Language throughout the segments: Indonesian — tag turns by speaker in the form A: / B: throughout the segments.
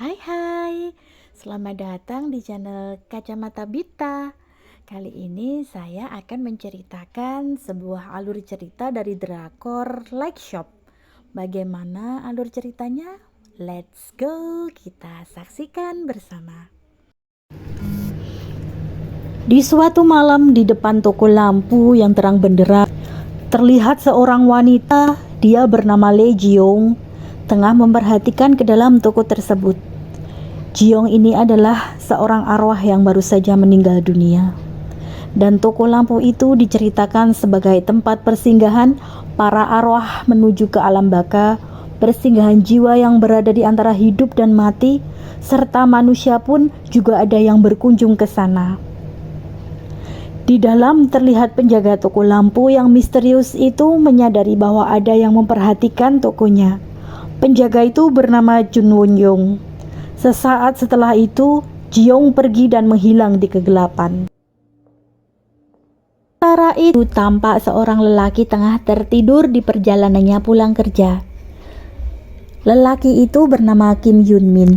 A: Hai hai, selamat datang di channel Kacamata Bita. Kali ini saya akan menceritakan sebuah alur cerita dari drakor Like Shop. Bagaimana alur ceritanya? Let's go, kita saksikan bersama. Di suatu malam di depan toko lampu yang terang benderang, terlihat seorang wanita, dia bernama Lee Jiong, tengah memperhatikan ke dalam toko tersebut. Jiong ini adalah seorang arwah yang baru saja meninggal dunia. Dan toko lampu itu diceritakan sebagai tempat persinggahan para arwah menuju ke alam baka, persinggahan jiwa yang berada di antara hidup dan mati, serta manusia pun juga ada yang berkunjung ke sana. Di dalam terlihat penjaga toko lampu yang misterius itu menyadari bahwa ada yang memperhatikan tokonya. Penjaga itu bernama Jun Won Yong. Sesaat setelah itu, Jiong pergi dan menghilang di kegelapan. Sementara itu tampak seorang lelaki tengah tertidur di perjalanannya pulang kerja. Lelaki itu bernama Kim Yun Min.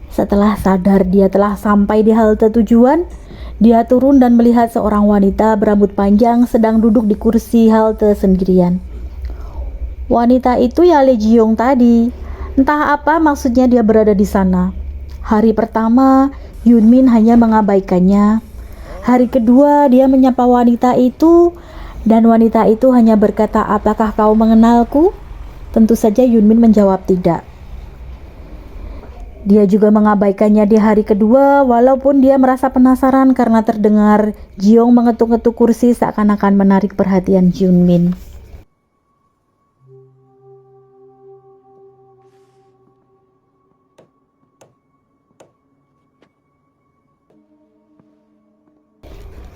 A: Setelah sadar dia telah sampai di halte tujuan, dia turun dan melihat seorang wanita berambut panjang sedang duduk di kursi halte sendirian. Wanita itu ya Lee Jiong tadi. Entah apa maksudnya dia berada di sana. Hari pertama, Yun Min hanya mengabaikannya. Hari kedua, dia menyapa wanita itu, dan wanita itu hanya berkata, "Apakah kau mengenalku?" Tentu saja Yun Min menjawab tidak. Dia juga mengabaikannya di hari kedua, walaupun dia merasa penasaran karena terdengar Jiong mengetuk-ngetuk kursi seakan-akan menarik perhatian Yun Min.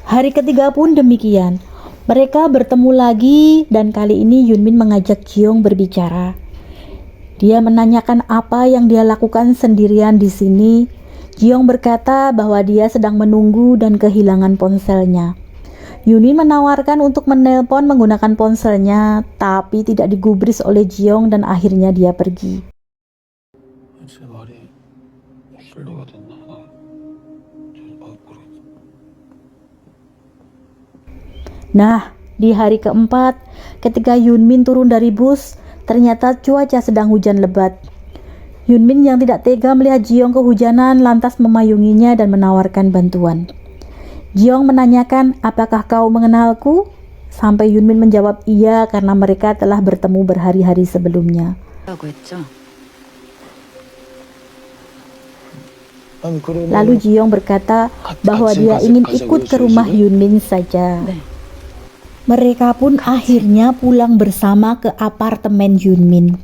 A: Hari ketiga pun demikian. Mereka bertemu lagi dan kali ini Yun Min mengajak Jiong berbicara. Dia menanyakan apa yang dia lakukan sendirian di sini. Jiong berkata bahwa dia sedang menunggu dan kehilangan ponselnya. Yun Min menawarkan untuk menelpon menggunakan ponselnya, tapi tidak digubris oleh Jiong dan akhirnya dia pergi. Nah, di hari keempat, ketika Yun Min turun dari bus, ternyata cuaca sedang hujan lebat. Yun Min yang tidak tega melihat Jiong kehujanan lantas memayunginya dan menawarkan bantuan. Jiong menanyakan, "Apakah kau mengenalku?" Sampai Yun Min menjawab iya karena mereka telah bertemu berhari-hari sebelumnya. Lalu Jiong berkata bahwa dia ingin ikut ke rumah Yun Min saja. Mereka pun akhirnya pulang bersama ke apartemen Yun Min.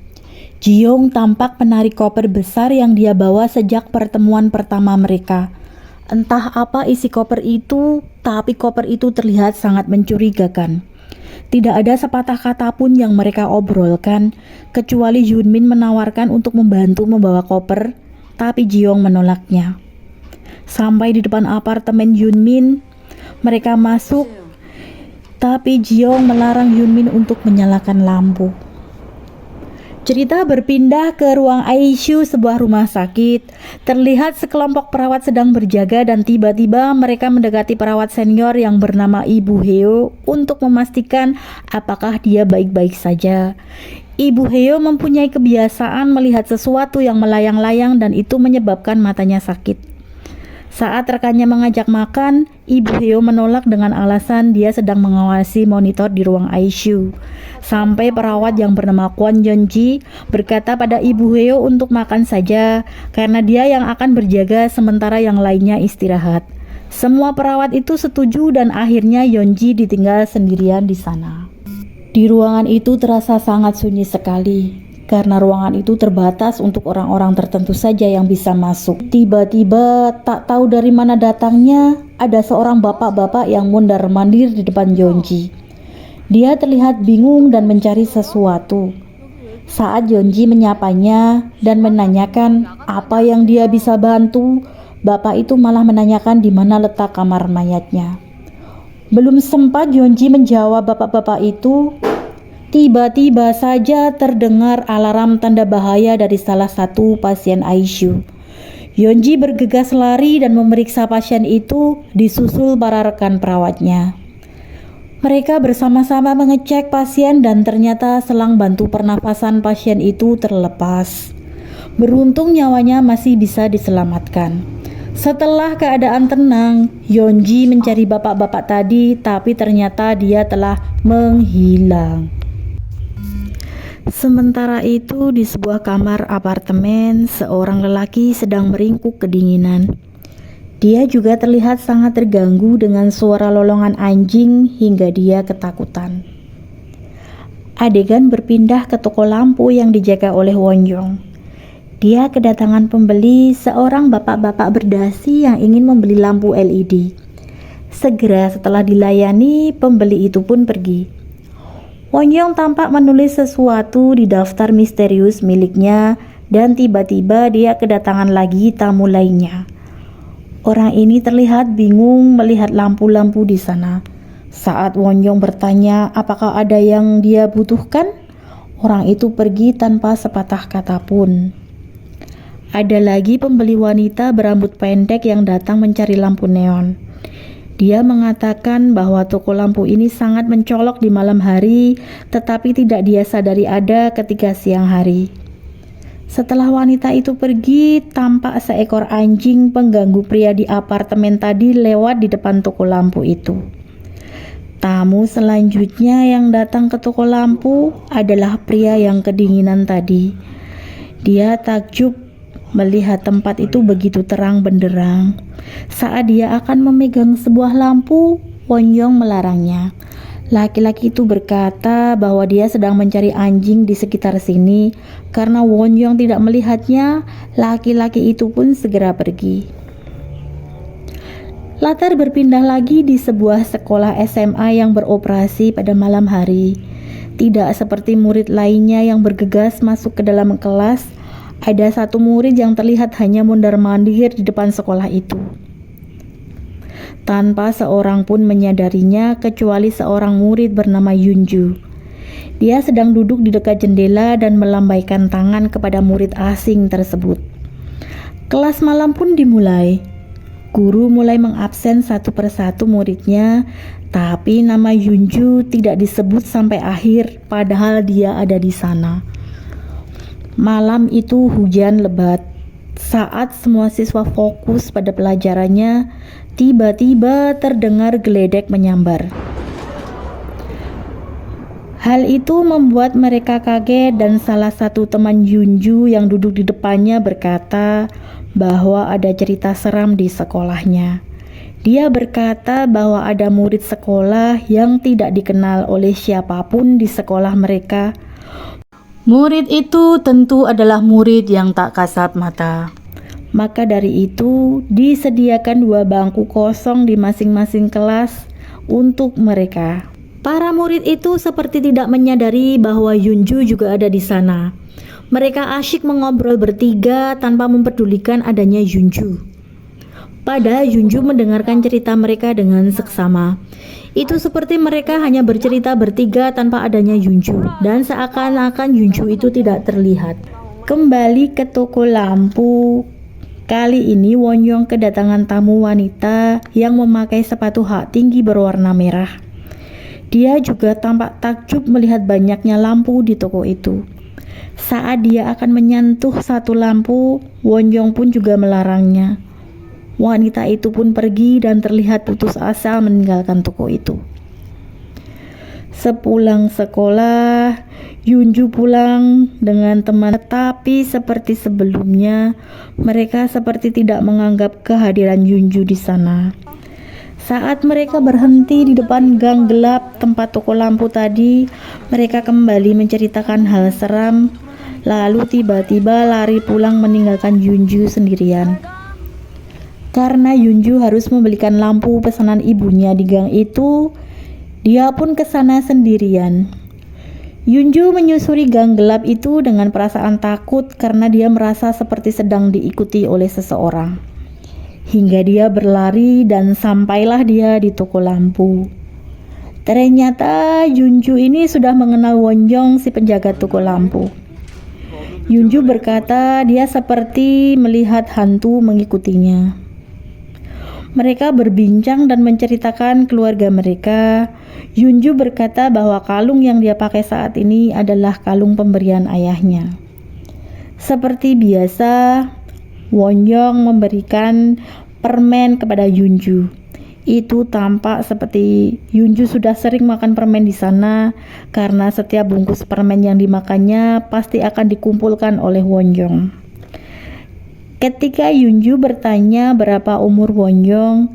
A: Jiong tampak menarik koper besar yang dia bawa sejak pertemuan pertama mereka. Entah apa isi koper itu, tapi koper itu terlihat sangat mencurigakan. Tidak ada sepatah kata pun yang mereka obrolkan, kecuali Yun Min menawarkan untuk membantu membawa koper, tapi Jiong menolaknya. Sampai di depan apartemen Yun Min, mereka masuk, tapi Jiong melarang Yun Min untuk menyalakan lampu. Cerita berpindah ke ruang ICU sebuah rumah sakit. Terlihat sekelompok perawat sedang berjaga dan tiba-tiba mereka mendekati perawat senior yang bernama Ibu Heo untuk memastikan apakah dia baik-baik saja. Ibu Heo mempunyai kebiasaan melihat sesuatu yang melayang-layang dan itu menyebabkan matanya sakit. Saat rekannya mengajak makan, Ibu Heo menolak dengan alasan dia sedang mengawasi monitor di ruang ICU. Sampai perawat yang bernama Kwon Yeon-ji berkata pada Ibu Heo untuk makan saja karena dia yang akan berjaga sementara yang lainnya istirahat. Semua perawat itu setuju dan akhirnya Yeon-ji ditinggal sendirian di sana. Di ruangan itu terasa sangat sunyi sekali. Karena ruangan itu terbatas untuk orang-orang tertentu saja yang bisa masuk. Tiba-tiba tak tahu dari mana datangnya, ada seorang bapak-bapak yang mondar-mandir di depan Yeonji. Dia terlihat bingung dan mencari sesuatu. Saat Yeonji menyapanya dan menanyakan apa yang dia bisa bantu, bapak itu malah menanyakan di mana letak kamar mayatnya. Belum sempat Yeonji menjawab bapak-bapak itu, tiba-tiba saja terdengar alarm tanda bahaya dari salah satu pasien ICU. Yonji bergegas lari dan memeriksa pasien itu disusul para rekan perawatnya. Mereka bersama-sama mengecek pasien dan ternyata selang bantu pernafasan pasien itu terlepas. Beruntung nyawanya masih bisa diselamatkan. Setelah keadaan tenang, Yonji mencari bapak-bapak tadi, tapi ternyata dia telah menghilang. Sementara itu, di sebuah kamar apartemen, seorang lelaki sedang meringkuk kedinginan. Dia juga terlihat sangat terganggu dengan suara lolongan anjing hingga dia ketakutan. Adegan berpindah ke toko lampu yang dijaga oleh Won-young. Dia kedatangan pembeli, seorang bapak-bapak berdasi yang ingin membeli lampu LED. Segera setelah dilayani, pembeli itu pun pergi. Won-young tampak menulis sesuatu di daftar misterius miliknya dan tiba-tiba dia kedatangan lagi tamu lainnya. Orang ini terlihat bingung melihat lampu-lampu di sana. Saat Won-young bertanya apakah ada yang dia butuhkan, orang itu pergi tanpa sepatah kata pun. Ada lagi pembeli wanita berambut pendek yang datang mencari lampu neon. Dia mengatakan bahwa toko lampu ini sangat mencolok di malam hari, tetapi tidak dia sadari ada ketika siang hari. Setelah wanita itu pergi, tampak seekor anjing pengganggu pria di apartemen tadi lewat di depan toko lampu itu. Tamu selanjutnya yang datang ke toko lampu adalah pria yang kedinginan tadi. Dia takjub melihat tempat itu begitu terang benderang. Saat dia akan memegang sebuah lampu, Won-young melarangnya. Laki-laki itu berkata bahwa dia sedang mencari anjing di sekitar sini. Karena Won-young tidak melihatnya, laki-laki itu pun segera pergi. Latar berpindah lagi di sebuah sekolah SMA yang beroperasi pada malam hari. Tidak seperti murid lainnya yang bergegas masuk ke dalam kelas, ada satu murid yang terlihat hanya mondar-mandir di depan sekolah itu. Tanpa seorang pun menyadarinya kecuali seorang murid bernama Yunju. Dia sedang duduk di dekat jendela dan melambaikan tangan kepada murid asing tersebut. Kelas malam pun dimulai. Guru mulai mengabsen satu persatu muridnya, tapi nama Yunju tidak disebut sampai akhir padahal dia ada di sana. Malam itu hujan lebat. Saat semua siswa fokus pada pelajarannya, tiba-tiba terdengar geledek menyambar. Hal itu membuat mereka kaget dan salah satu teman Yunju yang duduk di depannya berkata bahwa ada cerita seram di sekolahnya. Dia berkata bahwa ada murid sekolah yang tidak dikenal oleh siapapun di sekolah mereka. Murid itu tentu adalah murid yang tak kasat mata. Maka dari itu disediakan 2 bangku kosong di masing-masing kelas untuk mereka. Para murid itu seperti tidak menyadari bahwa Yunju juga ada di sana. Mereka asyik mengobrol bertiga tanpa mempedulikan adanya Yunju. Padahal Yunju mendengarkan cerita mereka dengan seksama. Itu seperti mereka hanya bercerita bertiga tanpa adanya Yunju, dan seakan-akan Yunju itu tidak terlihat. Kembali ke toko lampu. Kali ini Won-young kedatangan tamu wanita yang memakai sepatu hak tinggi berwarna merah. Dia juga tampak takjub melihat banyaknya lampu di toko itu. Saat dia akan menyentuh satu lampu, Won-young pun juga melarangnya. Wanita itu pun pergi dan terlihat putus asa meninggalkan toko itu. Sepulang sekolah, Yunju pulang dengan teman, tetapi seperti sebelumnya, mereka seperti tidak menganggap kehadiran Yunju di sana. Saat mereka berhenti di depan gang gelap tempat toko lampu tadi, mereka kembali menceritakan hal seram, lalu tiba-tiba lari pulang meninggalkan Yunju sendirian. Karena Yunju harus membelikan lampu pesanan ibunya di gang itu, dia pun ke sana sendirian. Yunju menyusuri gang gelap itu dengan perasaan takut karena dia merasa seperti sedang diikuti oleh seseorang. Hingga dia berlari dan sampailah dia di toko lampu. Ternyata Yunju ini sudah mengenal Won-young, si penjaga toko lampu. Yunju berkata dia seperti melihat hantu mengikutinya. Mereka berbincang dan menceritakan keluarga mereka. Yunju berkata bahwa kalung yang dia pakai saat ini adalah kalung pemberian ayahnya. Seperti biasa, Wonyoung memberikan permen kepada Yunju. Itu tampak seperti Yunju sudah sering makan permen di sana karena setiap bungkus permen yang dimakannya pasti akan dikumpulkan oleh Wonyoung. Ketika Yunju bertanya berapa umur Wonyoung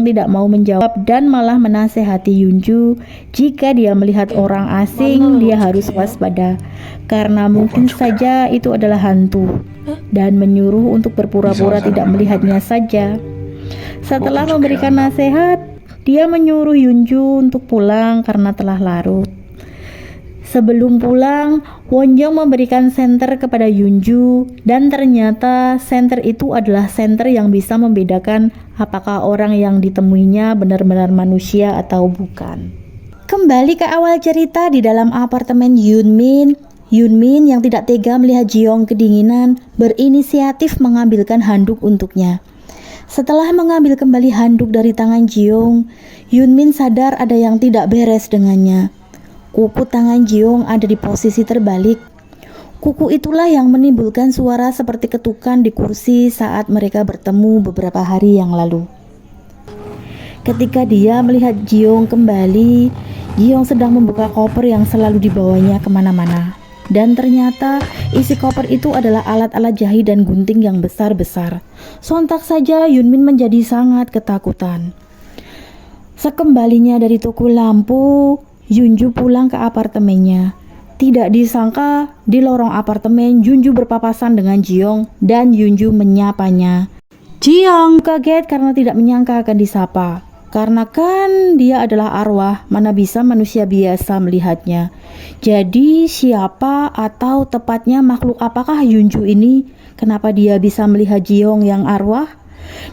A: tidak mau menjawab dan malah menasehati Yunju jika dia melihat orang asing dia harus waspada karena mungkin saja itu adalah hantu dan menyuruh untuk berpura-pura tidak melihatnya saja. Setelah memberikan nasihat, dia menyuruh Yunju untuk pulang karena telah larut. Sebelum pulang, Wonyoung memberikan senter kepada Yunju dan ternyata senter itu adalah senter yang bisa membedakan apakah orang yang ditemuinya benar-benar manusia atau bukan. Kembali ke awal cerita di dalam apartemen Yunmin yang tidak tega melihat Jiyoung kedinginan berinisiatif mengambilkan handuk untuknya. Setelah mengambil kembali handuk dari tangan Jiyoung, Yunmin sadar ada yang tidak beres dengannya. Kuku tangan Jiyoung ada di posisi terbalik. Kuku itulah yang menimbulkan suara seperti ketukan di kursi saat mereka bertemu beberapa hari yang lalu. Ketika dia melihat Jiyoung kembali, Jiyoung sedang membuka koper yang selalu dibawanya kemana-mana. Dan ternyata isi koper itu adalah alat-alat jahit dan gunting yang besar-besar. Sontak saja Yunmin menjadi sangat ketakutan. Sekembalinya dari toko lampu, Yunju pulang ke apartemennya. Tidak disangka di lorong apartemen Yunju berpapasan dengan Jiyoung dan Yunju menyapanya. Jiyoung kaget karena tidak menyangka akan disapa. Karena kan dia adalah arwah, mana bisa manusia biasa melihatnya. Jadi siapa atau tepatnya makhluk apakah Yunju ini? Kenapa dia bisa melihat Jiyoung yang arwah?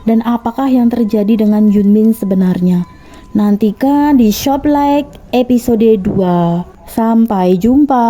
A: Dan apakah yang terjadi dengan Yunmin sebenarnya? Nantikan di Shop Like episode 2. Sampai jumpa.